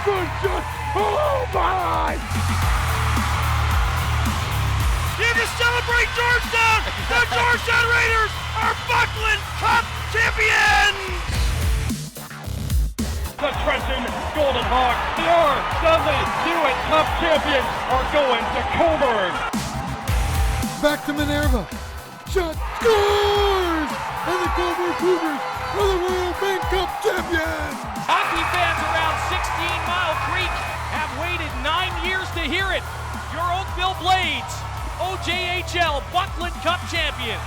good shot. Oh my! Here to celebrate Georgetown! The Georgetown Raiders are Buckland Cup champions! The Trenton Golden Hawks, the R. Hewitt Cup champions, are going to Coburn. Back to Minerva. Shot scores! And the Coburn Cougars are the Royal Bank Cup champions! Hockey fans around 16 Mile Creek have waited 9 years to hear it. Your Oakville Blades, OJHL Buckland Cup champions.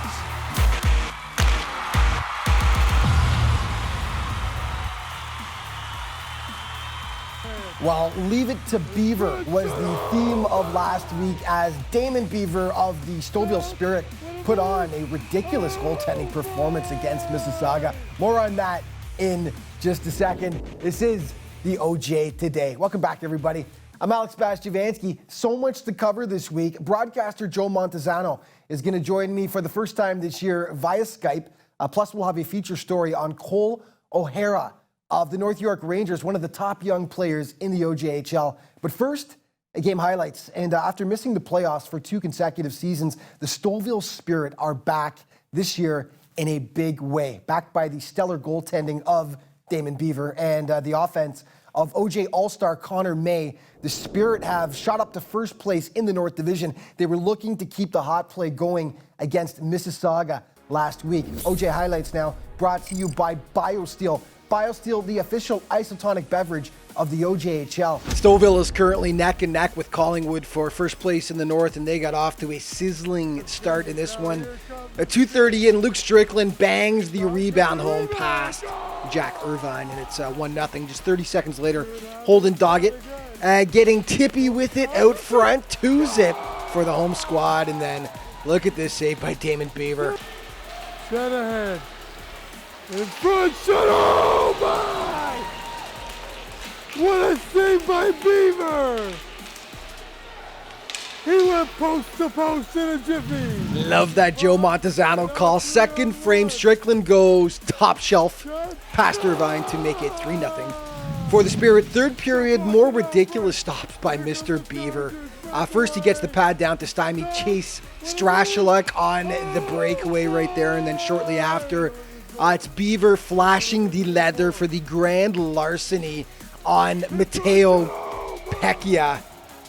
Well, Leave It to Beaver was the theme of last week as Damon Beaver of the Stouffville Spirit put on a ridiculous goaltending performance against Mississauga. More on that in just a second. This is the OJ Today. Welcome back, everybody. I'm Alex Bastiavansky. So much to cover this week. Broadcaster Joe Montesano is going to join me for the first time this year via Skype. Plus, we'll have a feature story on Cole OHara of the North York Rangers, one of the top young players in the OJHL. But first, game highlights. And after missing the playoffs for 2 consecutive seasons, the Stouffville Spirit are back this year in a big way, backed by the stellar goaltending of Damon Beaver and the offense of OJ All-Star Connor May. The Spirit have shot up to first place in the North Division. They were looking to keep the hot play going against Mississauga last week. OJ highlights now brought to you by BioSteel. BioSteel, the official isotonic beverage of the OJHL. Stouffville is currently neck and neck with Collingwood for first place in the North, and they got off to a sizzling start in this one. At 2:30 in, Luke Strickland bangs the rebound home past Jack Irvine, and it's 1-0. Just 30 seconds later, Holden Doggett getting tippy with it out front, 2-zip for the home squad, and then look at this save by Damon Beaver. Shanahan. In front shot, oh my! What a save by Beaver! He went post to post in a jiffy. Love that Joe Montesano call. Second frame, Strickland goes top shelf past Irvine to make it 3-0. For the Spirit, third period, more ridiculous stops by Mr. Beaver. First, he gets the pad down to stymie Chase Strashuluk on the breakaway right there, and then shortly after, it's Beaver flashing the leather for the grand larceny on Mateo Pecchia.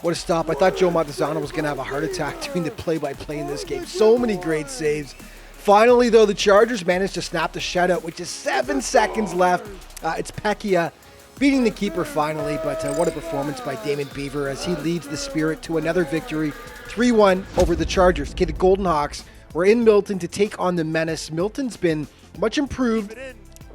What a stop. I thought Joe Montesano was going to have a heart attack doing the play-by-play in this game. So many great saves. Finally, though, the Chargers managed to snap the shutout, which is 7 seconds left. It's Pecchia beating the keeper finally, but what a performance by Damon Beaver as he leads the Spirit to another victory, 3-1 over the Chargers. Okay, the Golden Hawks were in Milton to take on the Menace. Milton's been much improved,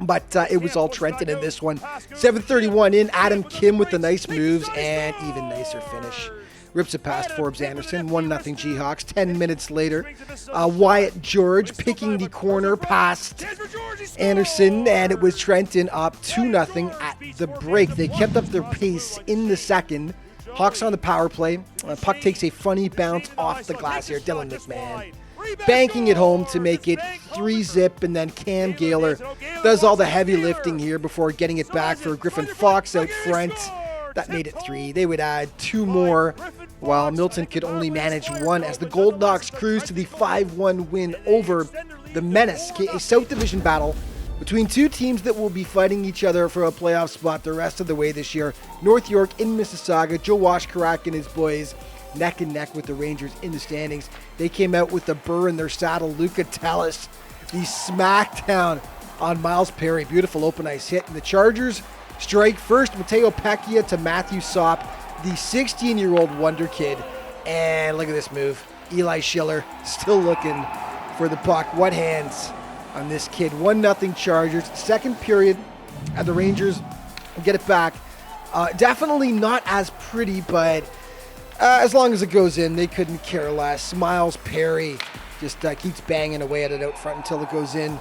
but it was all Trenton in this one. 7:31 in, Adam Kim with the nice moves and even nicer finish. Rips it past Forbes Anderson, 1-0 G-Hawks. 10 minutes later, Wyatt George picking the corner past Anderson, and it was Trenton up 2-0 at the break. They kept up their pace in the second. Hawks on the power play. Puck takes a funny bounce off the glass here. Dylan McMahon banking it home to make it 3-zip, and then Cam Gaylor does all the heavy lifting here before getting it back for Griffin Fox out front. That made it 3. They would add 2 more, while Milton could only manage 1 as the Golden Hawks cruise to the 5-1 win over the Menace. A South Division battle between 2 teams that will be fighting each other for a playoff spot the rest of the way this year. North York in Mississauga, Joe Washkarak and his boys neck and neck with the Rangers in the standings. They came out with the burr in their saddle. Luca Tellis, the smackdown on Miles Perry. Beautiful open ice hit. And the Chargers strike first. Mateo Pecchia to Matthew Sopp, the 16-year-old wonder kid. And look at this move. Eli Schiller still looking for the puck. What hands on this kid. 1-0 Chargers. Second period, and the Rangers get it back. Definitely not as pretty, but as long as it goes in, they couldn't care less. Miles Perry just keeps banging away at it out front until it goes in.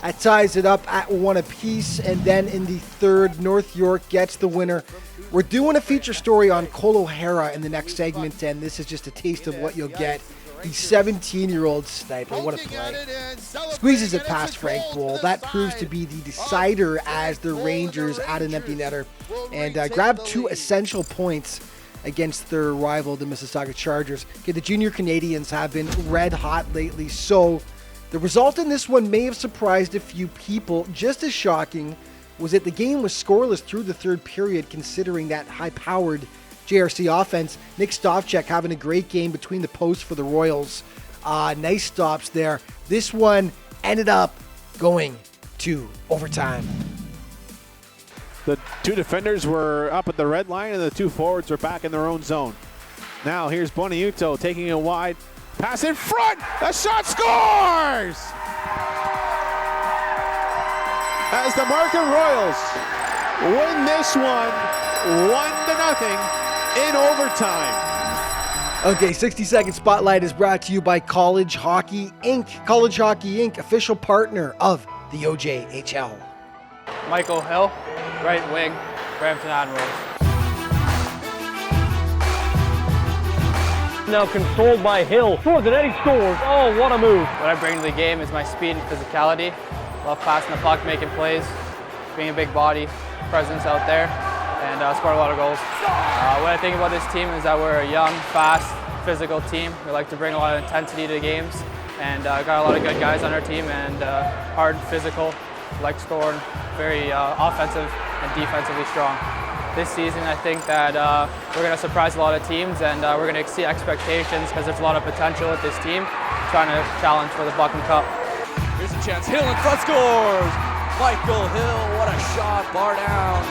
That ties it up at 1 apiece, and then in the third, North York gets the winner. We're doing a feature story on Cole OHara in the next segment, and this is just a taste of what you'll get The 17-year-old sniper, what a play. Squeezes it past Frank Bowl. That proves to be the decider as the Rangers add an empty netter and grab 2 essential points against their rival, the Mississauga Chargers. Okay, the junior Canadians have been red hot lately, so the result in this one may have surprised a few people. Just as shocking was that the game was scoreless through the third period, considering that high-powered JRC offense. Nick Stovchek having a great game between the posts for the Royals. Nice stops there. This one ended up going to overtime. The 2 defenders were up at the red line and the 2 forwards were back in their own zone. Now here's Boniuto taking it wide. Pass in front. The shot scores! As the Markham Royals win this one 1-0 in overtime. Okay, 60-second Spotlight is brought to you by College Hockey Inc. College Hockey Inc., official partner of the OJHL. Michael Hill, right wing, Brampton Admirals. Now controlled by Hill. Towards the net, he scores. Oh, what a move. What I bring to the game is my speed and physicality. Love passing the puck, making plays, being a big body, presence out there, and scored a lot of goals. What I think about this team is that we're a young, fast, physical team. We like to bring a lot of intensity to the games, and got a lot of good guys on our team, and hard, physical, like scoring, very offensive and defensively strong. This season, I think that we're going to surprise a lot of teams, and we're going to exceed expectations because there's a lot of potential with this team, trying to challenge for the Buckland Cup. Here's a chance. Hill in front scores. Michael Hill, what a shot, bar down.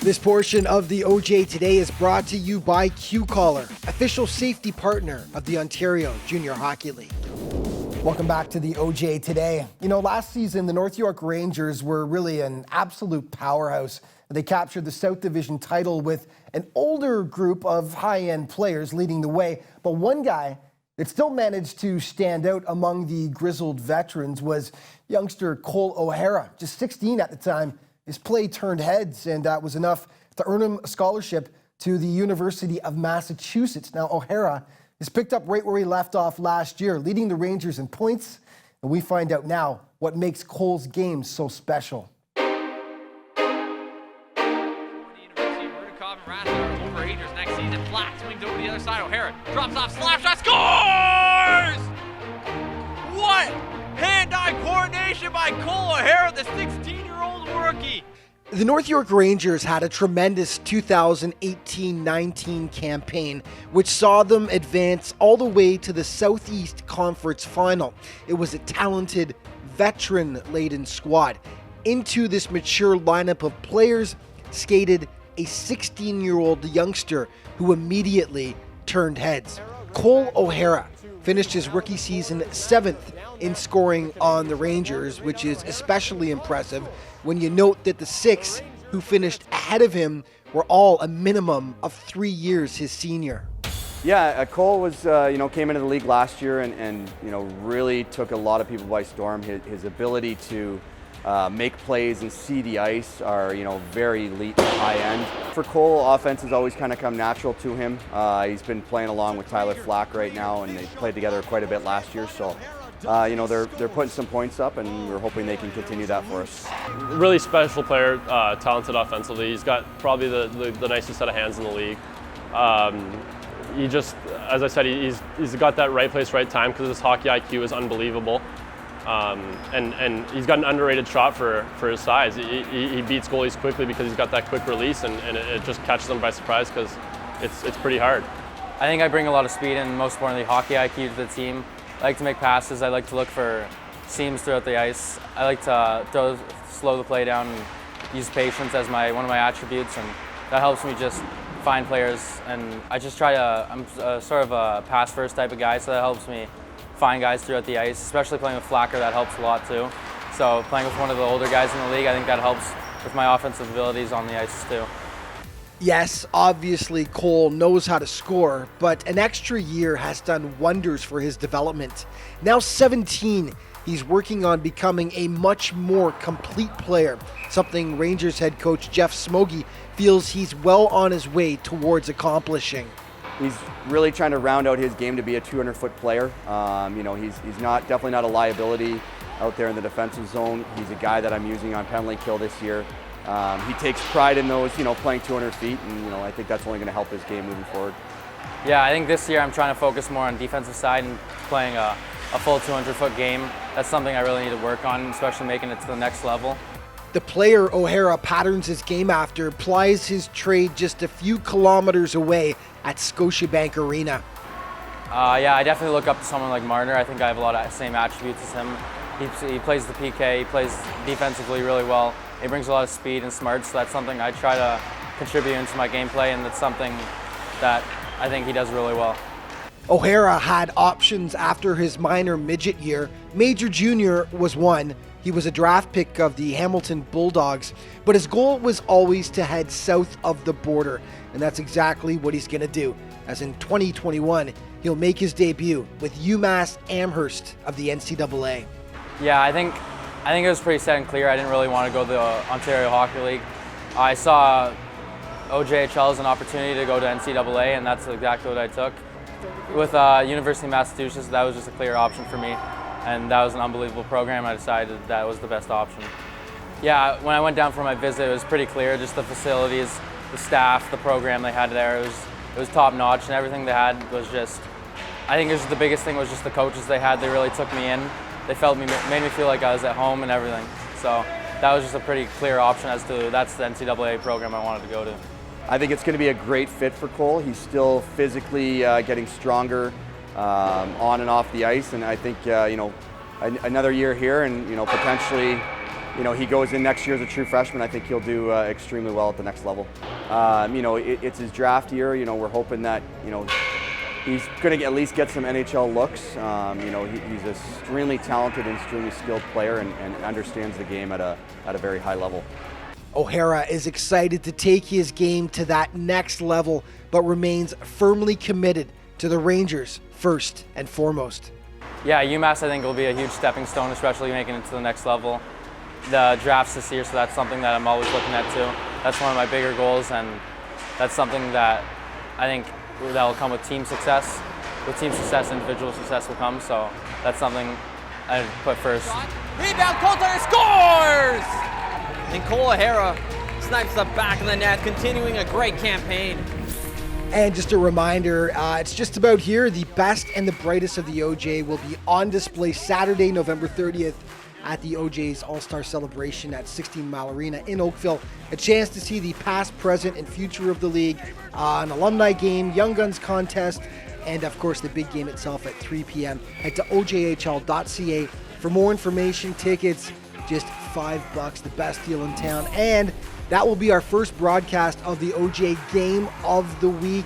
This portion of the OJ Today is brought to you by Q-Collar, official safety partner of the Ontario Junior Hockey League. Welcome back to the OJ Today. You know, last season, the North York Rangers were really an absolute powerhouse. They captured the South Division title with an older group of high-end players leading the way. But one guy that still managed to stand out among the grizzled veterans was youngster Cole OHara, just 16 at the time. His play turned heads, and that was enough to earn him a scholarship to the University of Massachusetts. Now, OHara is picked up right where he left off last year, leading the Rangers in points, and we find out now what makes Cole's game so special. Over Rangers next season. Flat swings over the other side. OHara drops off, slap shot, scores! What hand-eye coordination by Cole OHara, the 16-year-old rookie. The North York Rangers had a tremendous 2018-19 campaign, which saw them advance all the way to the Southeast Conference Final. It was a talented, veteran-laden squad. Into this mature lineup of players skated a 16-year-old youngster who immediately turned heads. Cole OHara finished his rookie season 7th in scoring on the Rangers, which is especially impressive when you note that the 6 who finished ahead of him were all a minimum of 3 years his senior. Yeah, Cole was, came into the league last year and really took a lot of people by storm. His ability to make plays and see the ice are, very elite and high end. For Cole, offense has always kind of come natural to him. He's been playing along with Tyler Flack right now, and they played together quite a bit last year. So, they're putting some points up, and we're hoping they can continue that for us. Really special player, talented offensively. He's got probably the nicest set of hands in the league. He just, as I said, he's got that right place, right time because his hockey IQ is unbelievable. And he's got an underrated shot for his size. He beats goalies quickly because he's got that quick release, and it just catches them by surprise because it's pretty hard. I think I bring a lot of speed and most importantly hockey IQ to the team. I like to make passes. I like to look for seams throughout the ice. I like to slow the play down and use patience as one of my attributes, and that helps me just find players. And I just I'm sort of a pass-first type of guy, so that helps me find guys throughout the ice, especially playing with Flacker, that helps a lot too. So playing with one of the older guys in the league, I think that helps with my offensive abilities on the ice too. Yes, obviously Cole knows how to score, but an extra year has done wonders for his development. Now 17, he's working on becoming a much more complete player, something Rangers head coach Jeff Smoggy feels he's well on his way towards accomplishing. He's really trying to round out his game to be a 200-foot player. He's definitely not a liability out there in the defensive zone. He's a guy that I'm using on penalty kill this year. He takes pride in those, playing 200 feet, and I think that's only going to help his game moving forward. Yeah, I think this year I'm trying to focus more on defensive side and playing a full 200-foot game. That's something I really need to work on, especially making it to the next level. The player OHara patterns his game after plies his trade just a few kilometers away at Scotiabank Arena. Yeah, I definitely look up to someone like Marner. I think I have a lot of the same attributes as him. He plays the PK, he plays defensively really well. He brings a lot of speed and smarts, so that's something I try to contribute into my gameplay, and that's something that I think he does really well. OHara had options after his minor midget year. Major Junior was one. He was a draft pick of the Hamilton Bulldogs, but his goal was always to head south of the border, and that's exactly what he's going to do, as in 2021, he'll make his debut with UMass Amherst of the NCAA. Yeah, I think it was pretty set and clear. I didn't really want to go to the Ontario Hockey League. I saw OJHL as an opportunity to go to NCAA, and that's exactly what I took. With University of Massachusetts, that was just a clear option for me, and that was an unbelievable program. I decided that was the best option. Yeah, when I went down for my visit, it was pretty clear, just the facilities, the staff, the program they had there, it was top notch, and everything they had was just, I think the biggest thing was just the coaches they had. They really took me in. They made me feel like I was at home and everything. So that was just a pretty clear option as to that's the NCAA program I wanted to go to. I think it's going to be a great fit for Cole. He's still physically getting stronger on and off the ice, and I think another year here, and potentially, he goes in next year as a true freshman. I think he'll do extremely well at the next level. It's his draft year. We're hoping that he's going to at least get some NHL looks. He's an extremely talented and extremely skilled player, and understands the game at a very high level. OHara is excited to take his game to that next level, but remains firmly committed to the Rangers first and foremost. Yeah, UMass I think will be a huge stepping stone, especially making it to the next level. The draft's this year, so that's something that I'm always looking at too. That's one of my bigger goals, and that's something that I think that will come with team success. With team success, individual success will come, so that's something I put first. Rebound, Coulter scores! And Cole OHara snipes the back of the net, continuing a great campaign. And just a reminder, it's just about here. The best and the brightest of the OJ will be on display Saturday, November 30th at the OJ's All-Star Celebration at 16 Mile Arena in Oakville. A chance to see the past, present, and future of the league, an alumni game, Young Guns contest, and of course the big game itself at 3 p.m. Head to ojhl.ca for more information, tickets, just $5, the best deal in town. And that will be our first broadcast of the OJ Game of the Week.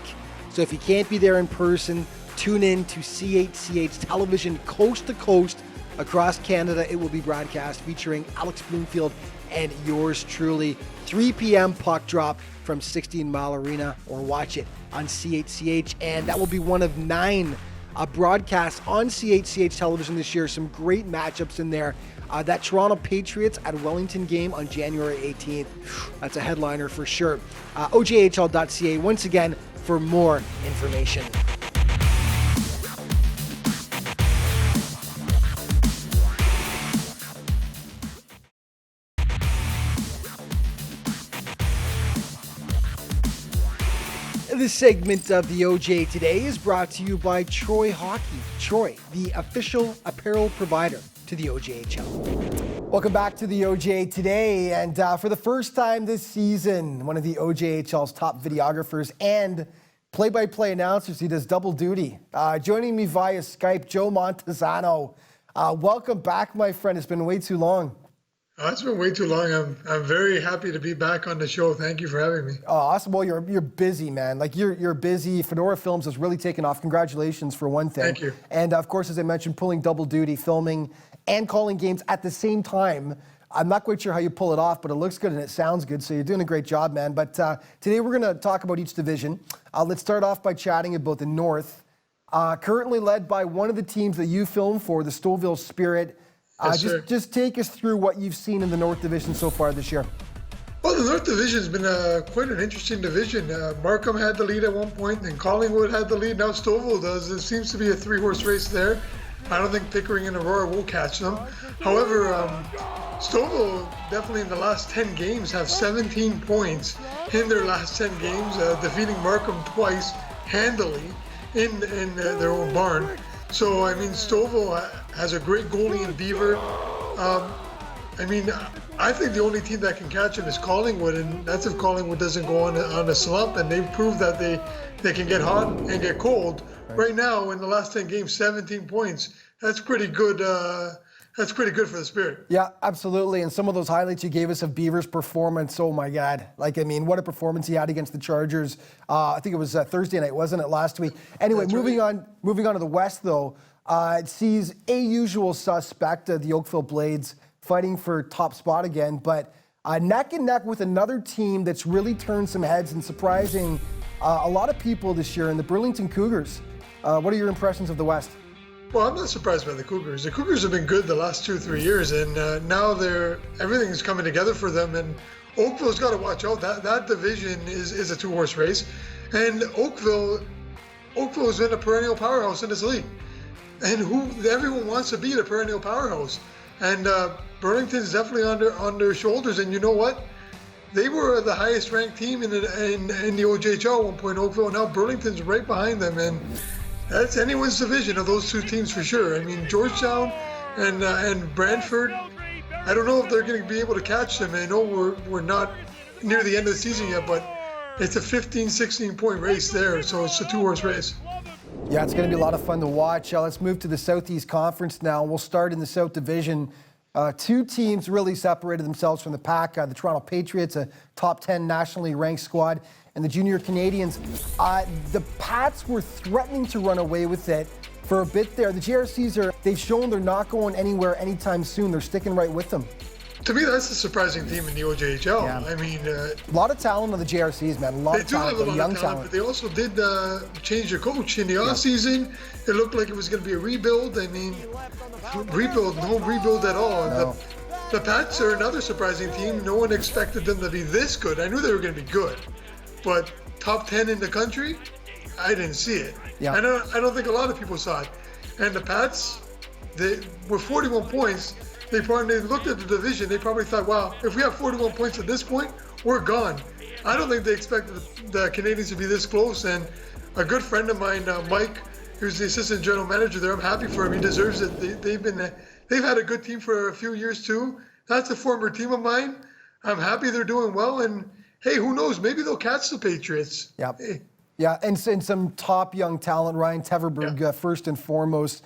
So if you can't be there in person, tune in to CHCH television coast to coast across Canada. It will be broadcast featuring Alex Bloomfield and yours truly. 3 p.m. puck drop from 16 Mile Arena, or watch it on CHCH. And that will be one of 9 broadcasts on CHCH television this year. Some great matchups in there. That Toronto Patriots at Wellington game on January 18th. That's a headliner for sure. OJHL.ca once again for more information. This segment of the OJ Today is brought to you by Troy Hockey. Troy, the official apparel provider to the OJHL. Welcome back to the OJ Today, and for the first time this season, one of the OJHL's top videographers and play-by-play announcers, he does double duty. Joining me via Skype, Joe Montesano. Welcome back, my friend. It's been way too long. It's been way too long. I'm very happy to be back on the show. Thank you for having me. Oh, awesome. Well, you're busy, man. Like you're busy. Fedora Films has really taken off. Congratulations for one thing. Thank you. And of course, as I mentioned, pulling double duty, filming and calling games at the same time. I'm not quite sure how you pull it off, but it looks good and it sounds good, so you're doing a great job, man. But today we're going to talk about each division. Let's start off by chatting about the North. Currently led by one of the teams that you film for, the Stouffville Spirit. Just take us through what you've seen in the North Division so far this year. Well, the North Division has been quite an interesting division. Markham had the lead at one point, and Collingwood had the lead. Now Stouffville does. It seems to be a three-horse race there. I don't think Pickering and Aurora will catch them. However, Stouffville definitely in the last 10 games have 17 points in their last 10 games, defeating Markham twice handily in their own barn. So, I mean, Stouffville has a great goalie in Beaver. I think the only team that can catch them is Collingwood, and that's if Collingwood doesn't go on a slump, and they've proved that they can get hot and get cold. Right now, in the last 10 games, 17 points. That's pretty good. That's pretty good for the Spirit. Yeah, absolutely. And some of those highlights you gave us of Beaver's performance, oh my God. What a performance he had against the Chargers. I think it was Thursday night, wasn't it, last week? Anyway, moving on to the West, though. It sees a usual suspect, the Oakville Blades, fighting for top spot again, but neck and neck with another team that's really turned some heads and surprising a lot of people this year in the Burlington Cougars. What are your impressions of the West? Well, I'm not surprised by the Cougars. The Cougars have been good the last 2-3 years, and now everything's coming together for them. And Oakville's got to watch out. That division is a two-horse race, and Oakville has been a perennial powerhouse in this league, and everyone wants to be the perennial powerhouse. And Burlington's definitely on their shoulders. And you know what? They were the highest ranked team in the OHara at one point, Oakville. Now Burlington's right behind them, and that's anyone's division of those two teams for sure. I mean, Georgetown and Brantford, I don't know if they're going to be able to catch them. I know we're not near the end of the season yet, but it's a 15, 16-point race there, so it's a two-horse race. Yeah, it's going to be a lot of fun to watch. Let's move to the Southeast Conference now. We'll start in the South Division. Two teams really separated themselves from the pack. The Toronto Patriots, a top 10 nationally ranked squad, and the Junior Canadians. The Pats were threatening to run away with it for a bit there. The JRCs they've shown they're not going anywhere anytime soon. They're sticking right with them. To me, that's a surprising team in the OHL. Yeah. I mean, a lot of talent on the JRCs, man. A lot of talent, young talent. But they also did change their coach in the offseason. It looked like it was going to be a rebuild. I mean, no rebuild at all. No. The Pats are another surprising team. No one expected them to be this good. I knew they were going to be good, but top 10 in the country, I didn't see it. Yeah. I don't think a lot of people saw it. And the Pats, with 41 points. They looked at the division, they probably thought, wow, if we have 41 points at this point, we're gone. I don't think they expected the Canadians to be this close, and a good friend of mine, Mike, who's the assistant general manager there, I'm happy for him, he deserves it. They've had a good team for a few years too. That's a former team of mine. I'm happy they're doing well, and hey, who knows, maybe they'll catch the Patriots. Yep. Hey. Yeah, and some top young talent. Ryan Teverberg, first and foremost,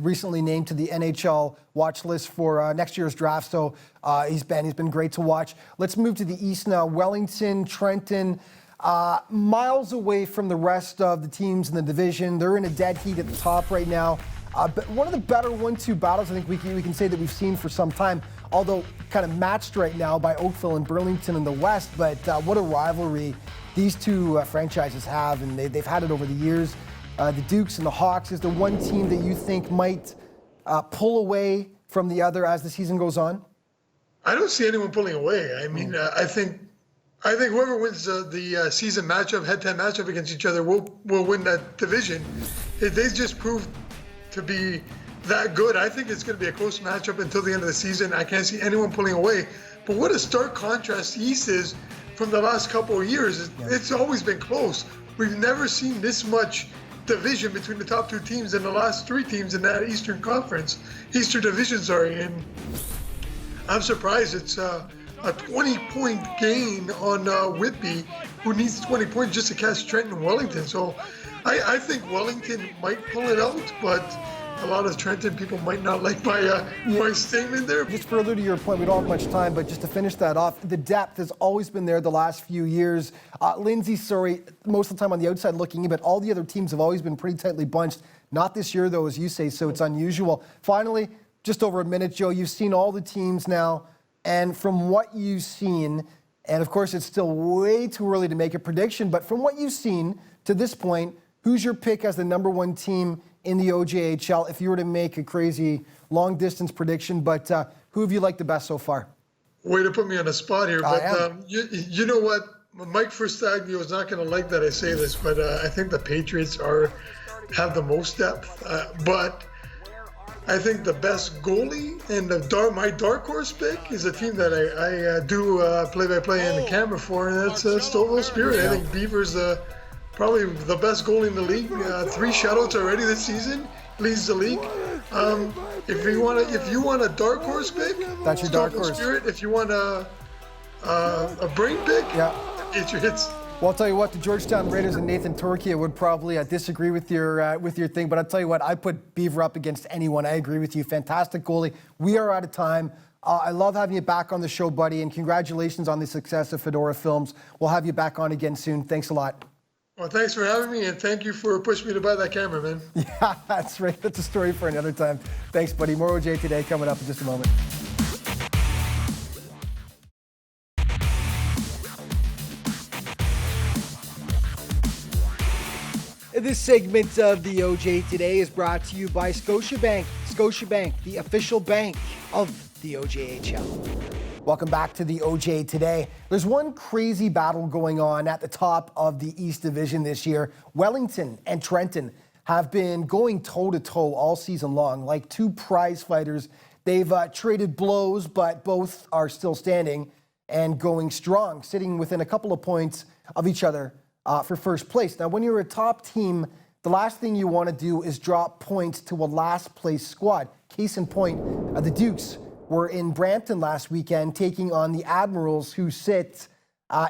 recently named to the NHL watch list for next year's draft. So he's been great to watch. Let's move to the East now. Wellington, Trenton, miles away from the rest of the teams in the division. They're in a dead heat at the top right now. But one of the better 1-2 battles I think we can say that we've seen for some time, although kind of matched right now by Oakville and Burlington in the West. But what a rivalry these two franchises have, and they've had it over the years. The Dukes and the Hawks. Is there one team that you think might pull away from the other as the season goes on? I don't see anyone pulling away. I mean, I think whoever wins the season matchup, head-to-head matchup against each other will win that division. They just proved to be that good. I think it's going to be a close matchup until the end of the season. I can't see anyone pulling away. But what a stark contrast the East is from the last couple of years. It's always been close. We've never seen this much division between the top two teams and the last three teams in that Eastern Division, and I'm surprised it's a 20-point gain on Whitby, who needs 20 points just to catch Trenton and Wellington. So I think Wellington might pull it out, but a lot of Trenton people might not like my statement there. Just further to your point, we don't have much time, but just to finish that off, the depth has always been there the last few years. Lindsay, most of the time on the outside looking in, but all the other teams have always been pretty tightly bunched. Not this year, though, as you say, so it's unusual. Finally, just over a minute, Joe, you've seen all the teams now, And from what you've seen, and of course it's still way too early to make a prediction, but from what you've seen to this point, who's your pick as the number one team in the OJHL if you were to make a crazy long distance prediction? But who have you liked the best so far? Way to put me on the spot here, but you know what? Mike Verstagno is not going to like that I say this, but I think the Patriots have the most depth. But I think the best goalie and my dark horse pick is a team that I do play-by-play in the camera for, and that's Stouffville Spirit. I think Beaver's probably the best goalie in the league. 3 shutouts already this season, leads the league. If you want a dark horse pick, that's your dark horse. Spirit. If you want a brain pick, Patriots. Well, I'll tell you what, the Georgetown Raiders and Nathan Torkia would probably disagree with your thing, but I'll tell you what, I put Beaver up against anyone. I agree with you. Fantastic goalie. We are out of time. I love having you back on the show, buddy, and congratulations on the success of Fedora Films. We'll have you back on again soon. Thanks a lot. Well, thanks for having me, and thank you for pushing me to buy that camera, man. Yeah, that's right. That's a story for another time. Thanks, buddy. More OJ Today coming up in just a moment. This segment of the OJ Today is brought to you by Scotiabank. Scotiabank, the official bank of the OJHL. Welcome back to the OJ Today. There's one crazy battle going on at the top of the East Division this year. Wellington and Trenton have been going toe-to-toe all season long, like two prize fighters. They've traded blows, but both are still standing and going strong, sitting within a couple of points of each other for first place. Now, when you're a top team, the last thing you want to do is drop points to a last place squad. Case in point, the Dukes were in Brampton last weekend taking on the Admirals, who sit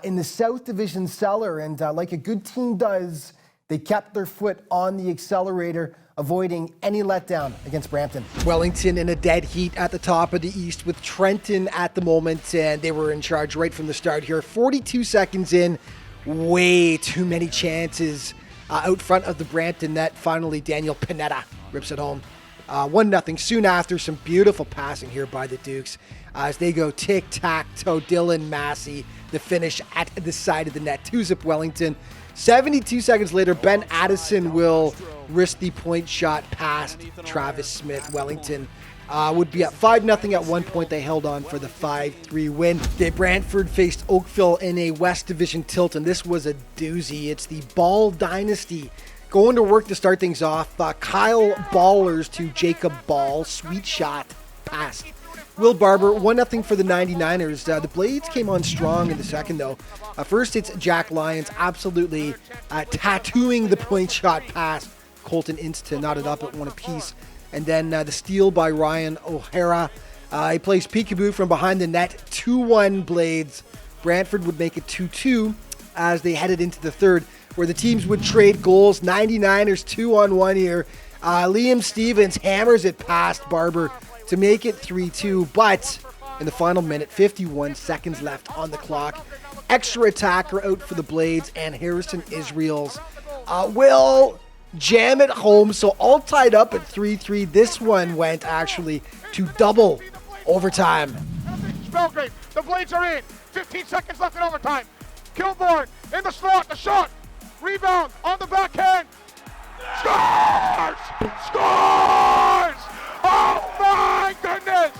in the South Division cellar. And like a good team does, they kept their foot on the accelerator, avoiding any letdown against Brampton. Wellington in a dead heat at the top of the East with Trenton at the moment, and they were in charge right from the start here. 42 seconds in, way too many chances out front of the Brampton net. Finally, Daniel Panetta rips it home. 1-0. Soon after, some beautiful passing here by the Dukes as they go tic-tac-toe. Dylan Massey, the finish at the side of the net. 2-zip Wellington. 72 seconds later, Ben Addison will risk the point shot past Travis Smith. Wellington would be at 5-0 at one point. They held on for the 5-3 win. Brantford faced Oakville in a West Division tilt, and this was a doozy. It's the Ball dynasty going to work to start things off. Kyle Ballers to Jacob Ball. Sweet shot past Will Barber. 1-0 for the 99ers. The Blades came on strong in the second, though. First, it's Jack Lyons absolutely tattooing the point shot past Colton Ince to knot it up at one apiece. And then the steal by Ryan OHara. He plays peekaboo from behind the net. 2-1 Blades. Brantford would make it 2-2 as they headed into the third, where the teams would trade goals. 99ers 2-on-1 here. Liam Stevens hammers it past Barber to make it 3-2. But in the final minute, 51 seconds left on the clock, extra attacker out for the Blades, and Harrison Israels will jam it home. So all tied up at 3-3. This one went actually to double overtime. Spellgrave, the Blades are in. 15 seconds left in overtime. Kilborn in the slot, the shot. Rebound on the backhand. Scores! Scores! Oh my goodness!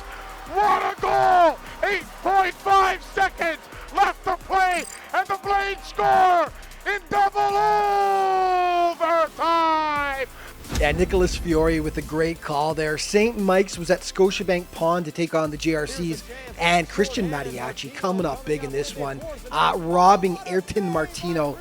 What a goal! 8.5 seconds left to play, and the Blades score in double overtime! Yeah, Nicholas Fiore with a great call there. St. Mike's was at Scotiabank Pond to take on the JRCs, and Christian Mattiacci coming up big in this one, robbing Ayrton Martino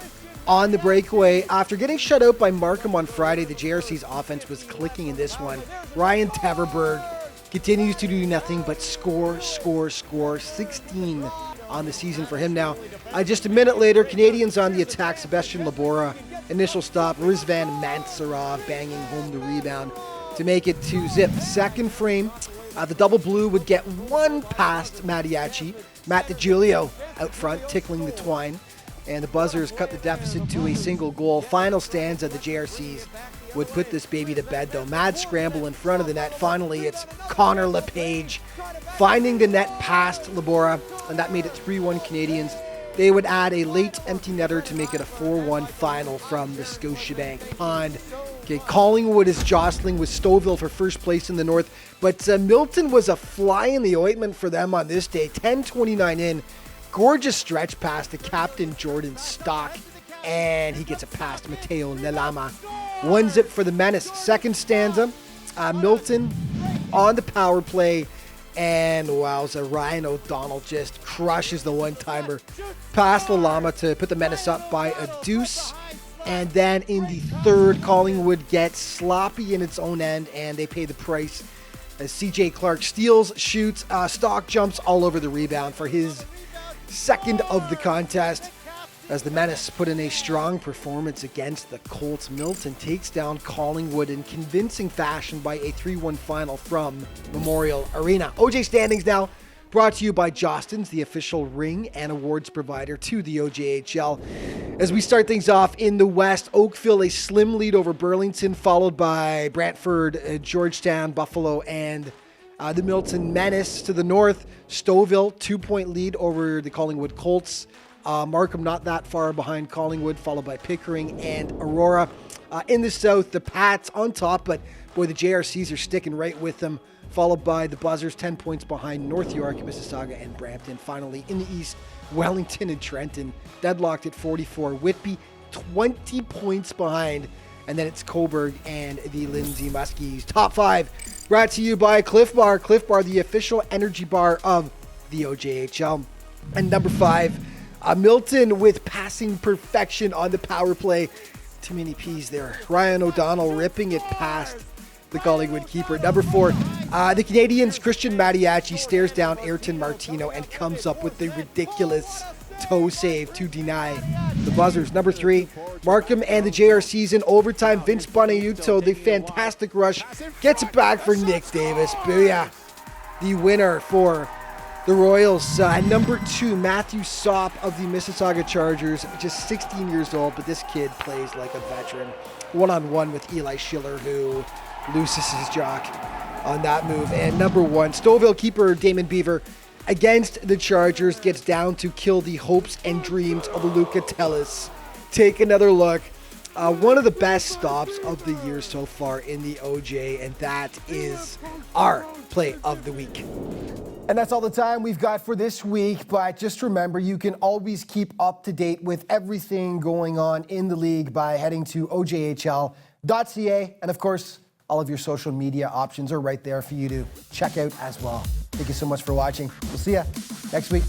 on the breakaway. After getting shut out by Markham on Friday, the JRC's offense was clicking in this one. Ryan Teverberg continues to do nothing but score. 16 on the season for him now. Just a minute later, Canadians on the attack. Sebastian Labora, initial stop. Rizvan Mantsarov banging home the rebound to make it 2-zip. Second frame, the double blue would get one past Mattiacci. Matt DiGiulio out front, tickling the twine. And the Buzzers cut the deficit to a single goal. Final stanza, the JRCs would put this baby to bed, though. Mad scramble in front of the net. Finally, it's Connor LePage finding the net past Labora, and that made it 3-1 Canadians. They would add a late empty netter to make it a 4-1 final from the Scotiabank Pond. Okay, Collingwood is jostling with Stouffville for first place in the North, but Milton was a fly in the ointment for them on this day. 10:29 in, gorgeous stretch pass to captain Jordan Stock, and he gets it past Mateo Nelama. 1-0 for the Menace. Second stanza, Milton on the power play, and wowza, Ryan O'Donnell just crushes the one-timer past Lalama to put the Menace up by a deuce. And then in the third, Collingwood gets sloppy in its own end, and they pay the price as CJ Clark steals, shoots, Stock jumps all over the rebound for his second of the contest. As the Menace put in a strong performance against the Colts, Milton takes down Collingwood in convincing fashion by a 3-1 final from Memorial Arena. OJ standings now brought to you by Jostens, the official ring and awards provider to the OJHL. As we start things off in the West, Oakville a slim lead over Burlington, followed by Brantford, Georgetown, Buffalo, and the Milton Menace. To the north, Stouffville, 2-point lead over the Collingwood Colts. Markham not that far behind Collingwood, followed by Pickering and Aurora. In the south, the Pats on top, but boy, the JRCs are sticking right with them, followed by the Buzzers, 10 points behind North York, Mississauga, and Brampton. Finally, in the east, Wellington and Trenton, deadlocked at 44. Whitby, 20 points behind. And then it's Cobourg and the Lindsay Muskies. Top 5, brought to you by Cliff Bar. Cliff Bar, the official energy bar of the OJHL. And number 5, Milton with passing perfection on the power play. Too many P's there. Ryan O'Donnell ripping it past the Collingwood keeper. Number 4, the Canadians' Christian Mattiacci stares down Ayrton Martino and comes up with the ridiculous toe save to deny the Buzzers. Number 3, Markham and the JRCs in overtime. Vince Bonaiuto, the fantastic rush, gets it back for Nick Davis. Booyah. The winner for the Royals. Number 2, Matthew Sopp of the Mississauga Chargers, just 16 years old, but this kid plays like a veteran. One-on-one with Eli Schiller, who loses his jock on that move. And number 1, Stouffville keeper Damon Beaver against the Chargers gets down to kill the hopes and dreams of Luca Tellis. Take another look. One of the best stops of the year so far in the OJ, and that is our play of the week. And that's all the time we've got for this week, but just remember, you can always keep up to date with everything going on in the league by heading to ojhl.ca, and of course, all of your social media options are right there for you to check out as well. Thank you so much for watching. We'll see you next week.